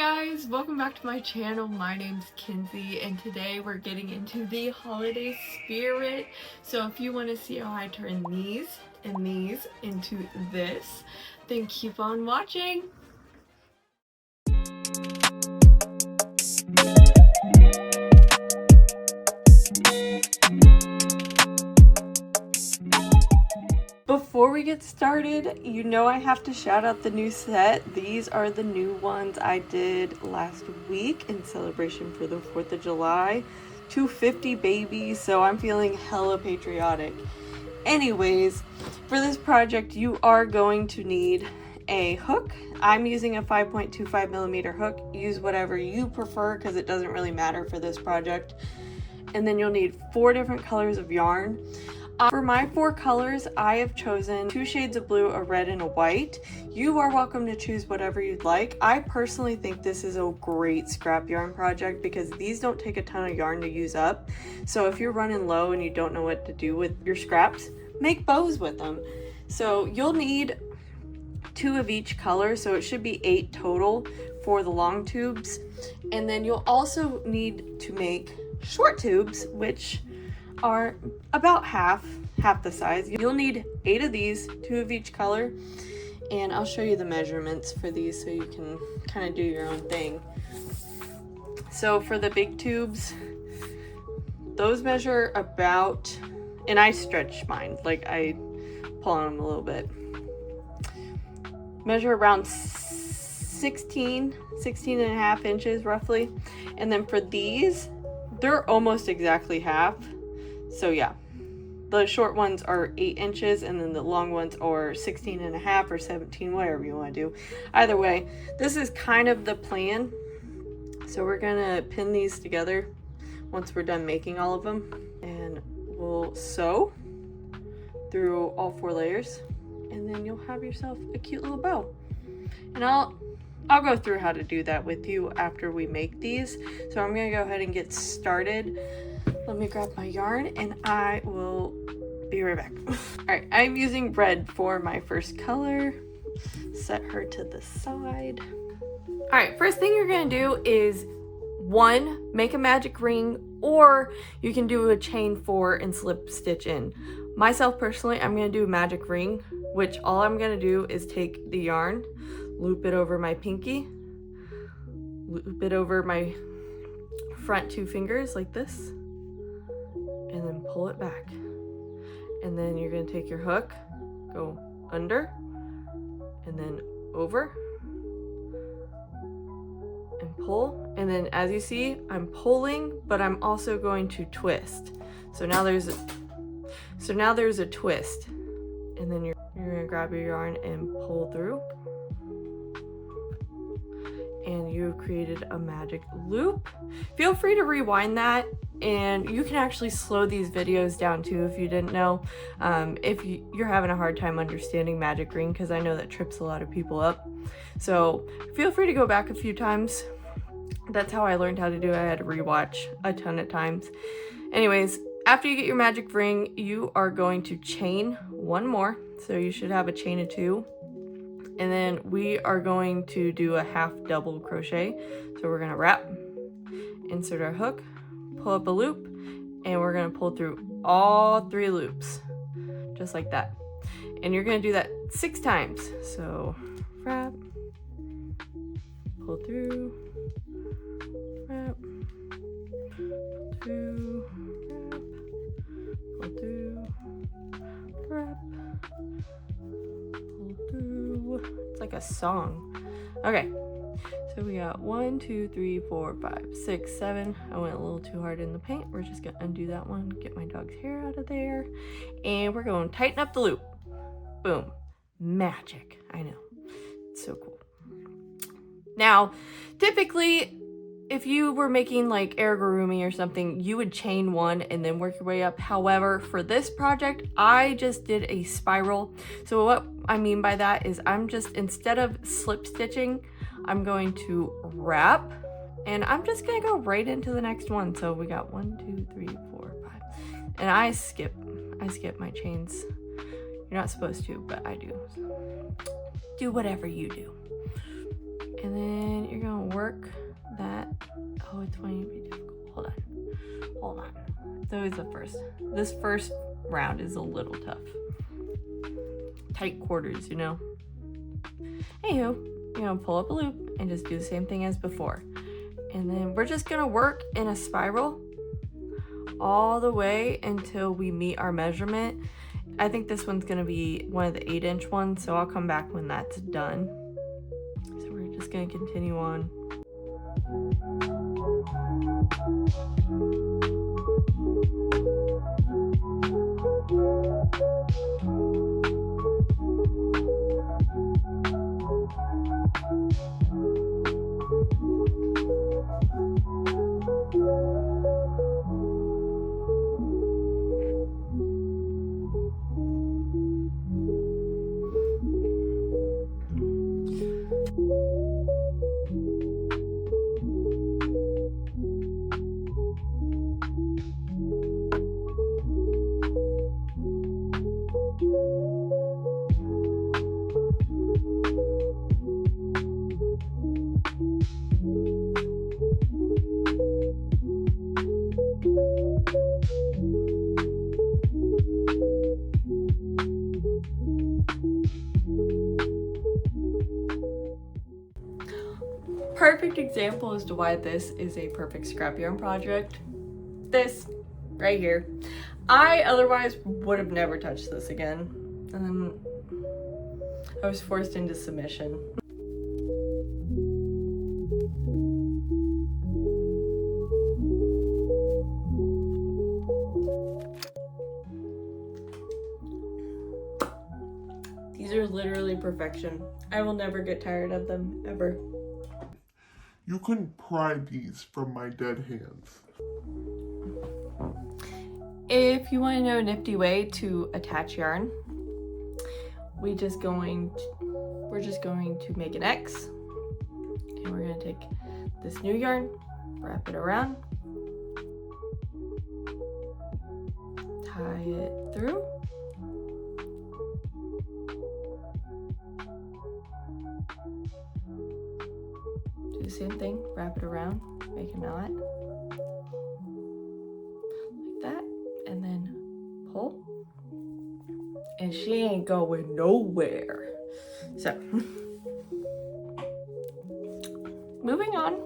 guys, welcome back to my channel. My name's Kinsey and today we're getting into the holiday spirit. So if you want to see how I turn these and these into this, then keep on watching. Before we get started, you know I have to shout out the new set. These are the new ones I did last week in celebration for the 4th of July. 250 babies, so I'm feeling hella patriotic. Anyways, for this project you are going to need a hook. I'm using a 5.25 millimeter hook. Use whatever you prefer because it doesn't really matter for this project. And then you'll need 4 different colors of yarn. For my 4 colors, I have chosen 2 shades of blue, a red, and a white. You are welcome to choose whatever you'd like. I personally think this is a great scrap yarn project because these don't take a ton of yarn to use up. So if you're running low and you don't know what to do with your scraps, make bows with them. So you'll need 2 of each color, so it should be 8 total for the long tubes. And then you'll also need to make short tubes, which are about half the size. You'll need 8 of these, 2 of each color, and I'll show you the measurements for these so you can kind of do your own thing. So for the big tubes, those measure about, and I stretch mine, like I pull on them a little bit, measure around 16 and a half inches roughly. And then for these, they're almost exactly half. So yeah, the short ones are 8 inches and then the long ones are 16 and a half or 17, whatever you want to do. Either way, this is kind of the plan. So we're gonna pin these together once we're done making all of them, and we'll sew through all 4 layers, and then you'll have yourself a cute little bow. And I'll go through how to do that with you after we make these. So I'm gonna go ahead and get started. Let me grab my yarn and I will be right back. All right, I'm using red for my first color. Set her to the side. All right, first thing you're gonna do is 1, make a magic ring, or you can do a chain 4 and slip stitch in. Myself personally, I'm gonna do a magic ring, which all I'm gonna do is take the yarn, loop it over my pinky, loop it over my front 2 fingers like this, and then pull it back. And then you're going to take your hook, go under, and then over, and pull. And then as you see, I'm pulling, but I'm also going to twist. So now there's a twist. And then you're going to grab your yarn and pull through. And you've created a magic loop. Feel free to rewind that, and you can actually slow these videos down too if you didn't know. If you're having a hard time understanding magic ring, because I know that trips a lot of people up. So feel free to go back a few times. That's how I learned how to do it. I had to rewatch a ton of times. Anyways, after you get your magic ring, you are going to chain 1 more. So you should have a chain of 2. And then we are going to do a half double crochet. So we're gonna wrap, insert our hook, pull up a loop, and we're gonna pull through all 3 loops, just like that. And you're gonna do that 6 times. So wrap, pull through, wrap, pull through, wrap, pull through, wrap, pull through. It's like a song. Okay, so we got 1, 2, 3, 4, 5, 6, 7. I went a little too hard in the paint. We're just gonna undo that one, get my dog's hair out of there, and we're going to tighten up the loop. Boom. Magic. I know. It's so cool. Now, typically, if you were making like amigurumi or something, you would chain 1 and then work your way up. However, for this project, I just did a spiral. So what I mean by that is I'm just, instead of slip stitching, I'm going to wrap, and I'm just gonna go right into the next one. So we got 1, 2, 3, 4, 5, and I skip my chains. You're not supposed to, but I do. So do whatever you do. And then you're gonna work 20 would be difficult. Hold on. It's always the first. This first round is a little tough. Tight quarters, you know. Anywho, you're gonna pull up a loop and just do the same thing as before. And then we're just gonna work in a spiral all the way until we meet our measurement. I think this one's gonna be one of the 8-inch ones, so I'll come back when that's done. So we're just gonna continue on. Perfect example as to why this is a perfect scrap yarn project. This right here. I otherwise would have never touched this again. I was forced into submission. These are literally perfection. I will never get tired of them, ever. You couldn't pry these from my dead hands. If you want to know a nifty way to attach yarn, we're just going to make an X, and we're going to take this new yarn, wrap it around, tie it through, do the same thing, wrap it around, make a knot like that, and then pull, and she ain't going nowhere. So moving on.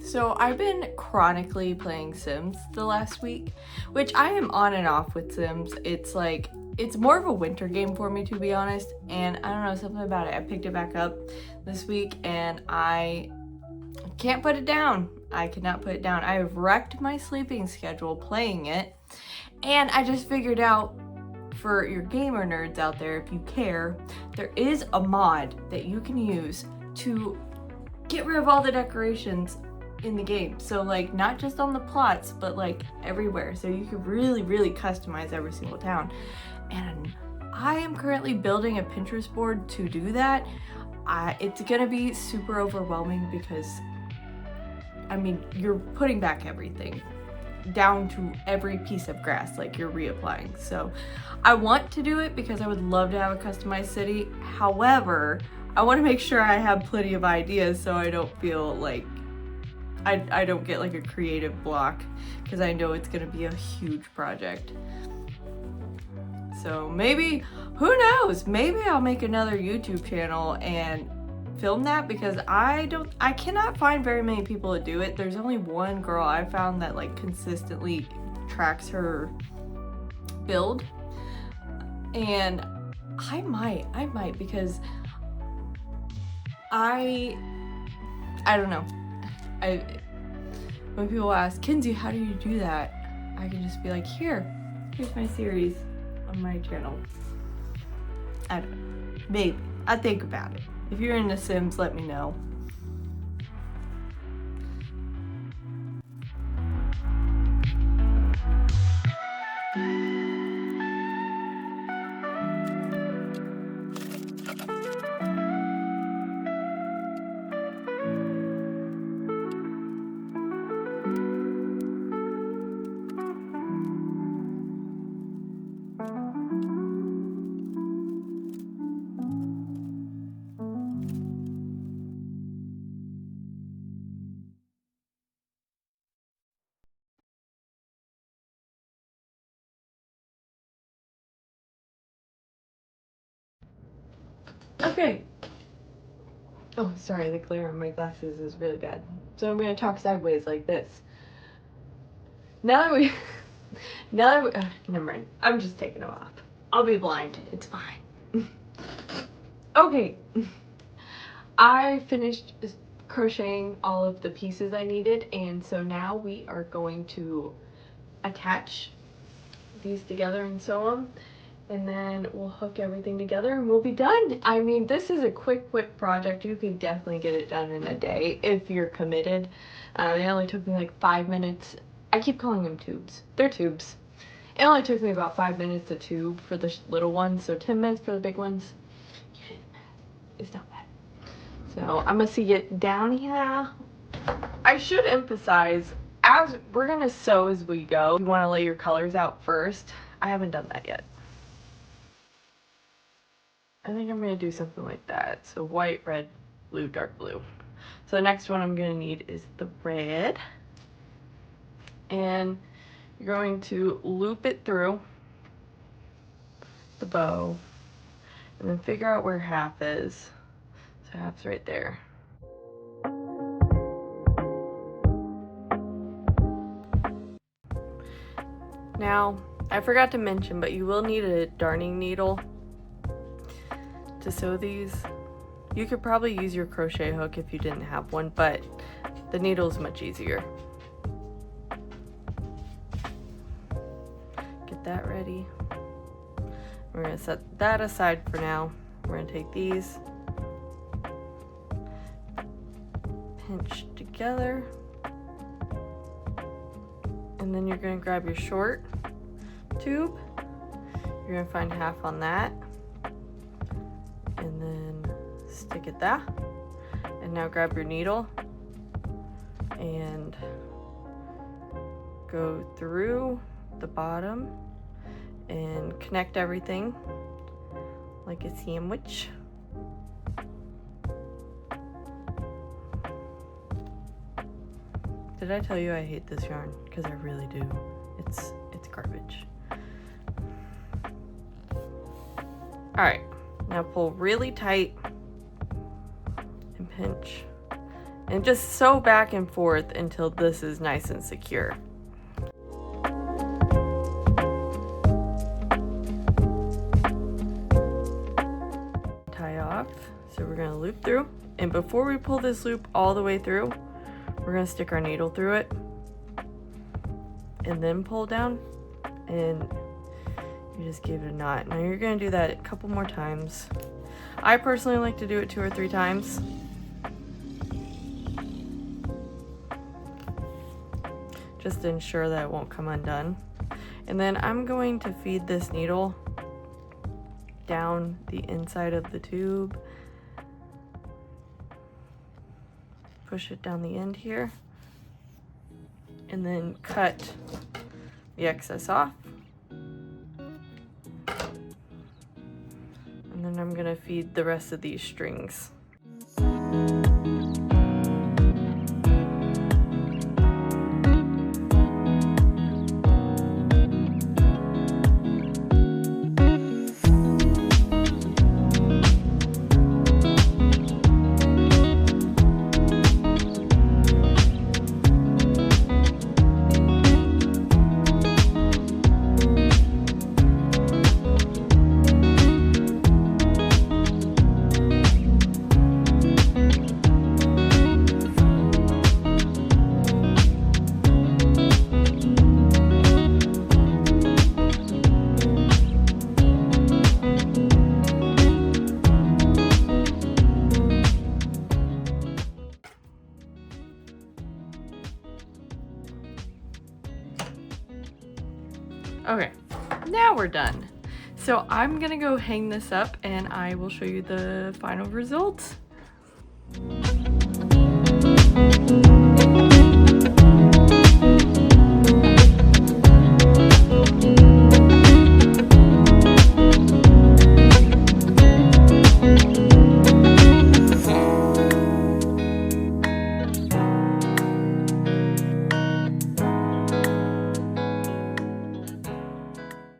So I've been chronically playing Sims the last week, which I am on and off with Sims. It's like, it's more of a winter game for me, to be honest. And I don't know, something about it. I picked it back up this week and I can't put it down. I cannot put it down. I have wrecked my sleeping schedule playing it. And I just figured out, for your gamer nerds out there, if you care, there is a mod that you can use to get rid of all the decorations in the game. So like, not just on the plots, but like everywhere. So you can really customize every single town. And I am currently building a Pinterest board to do that. It's gonna be super overwhelming because, I mean, you're putting back everything down to every piece of grass, like you're reapplying. So I want to do it because I would love to have a customized city. However, I want to make sure I have plenty of ideas so I don't feel like I don't get like a creative block, because I know it's gonna be a huge project. So maybe, who knows, maybe I'll make another YouTube channel and film that, because I cannot find very many people to do it. There's only one girl I found that like consistently tracks her build, and I might because I don't know. When people ask, Kinsey, how do you do that? I can just be like, here's my series on my channel. I don't know. Maybe. I'll think about it. If you're into Sims, let me know. Okay. Oh, sorry, the glare on my glasses is really bad. So I'm gonna talk sideways like this. Now that we, never mind. I'm just taking them off. I'll be blind. It's fine. Okay. I finished crocheting all of the pieces I needed, and so now we are going to attach these together and sew them, and then we'll hook everything together and we'll be done. I mean, this is a quick project. You can definitely get it done in a day if you're committed. It only took me like 5 minutes. I keep calling them tubes. They're tubes. It only took me about 5 minutes a tube for the little ones, so 10 minutes for the big ones. It's not bad. So I'm gonna see it down here. I should emphasize, as we're gonna sew as we go, you want to lay your colors out first. I haven't done that yet. I think I'm gonna do something like that. So white, red, blue, dark blue. So the next one I'm gonna need is the red. And you're going to loop it through the bow and then figure out where half is. So half's right there. Now, I forgot to mention, but you will need a darning needle to sew these. You could probably use your crochet hook if you didn't have one, but the needle is much easier. Get that ready. We're gonna set that aside for now. We're gonna take these, pinch together, and then you're gonna grab your short tube. You're gonna find half on that, and then stick it there. And now grab your needle and go through the bottom and connect everything like a sandwich. Did I tell you I hate this yarn? Because I really do. It's garbage. Alright, now pull really tight and pinch. And just sew back and forth until this is nice and secure. Tie off. So we're going to loop through. And before we pull this loop all the way through, we're going to stick our needle through it. And then pull down. And you just give it a knot. Now you're going to do that a couple more times. I personally like to do it 2 or 3 times. Just to ensure that it won't come undone. And then I'm going to feed this needle down the inside of the tube. Push it down the end here. And then cut the excess off. And then I'm gonna feed the rest of these strings. Okay, now we're done. So I'm gonna go hang this up and I will show you the final results.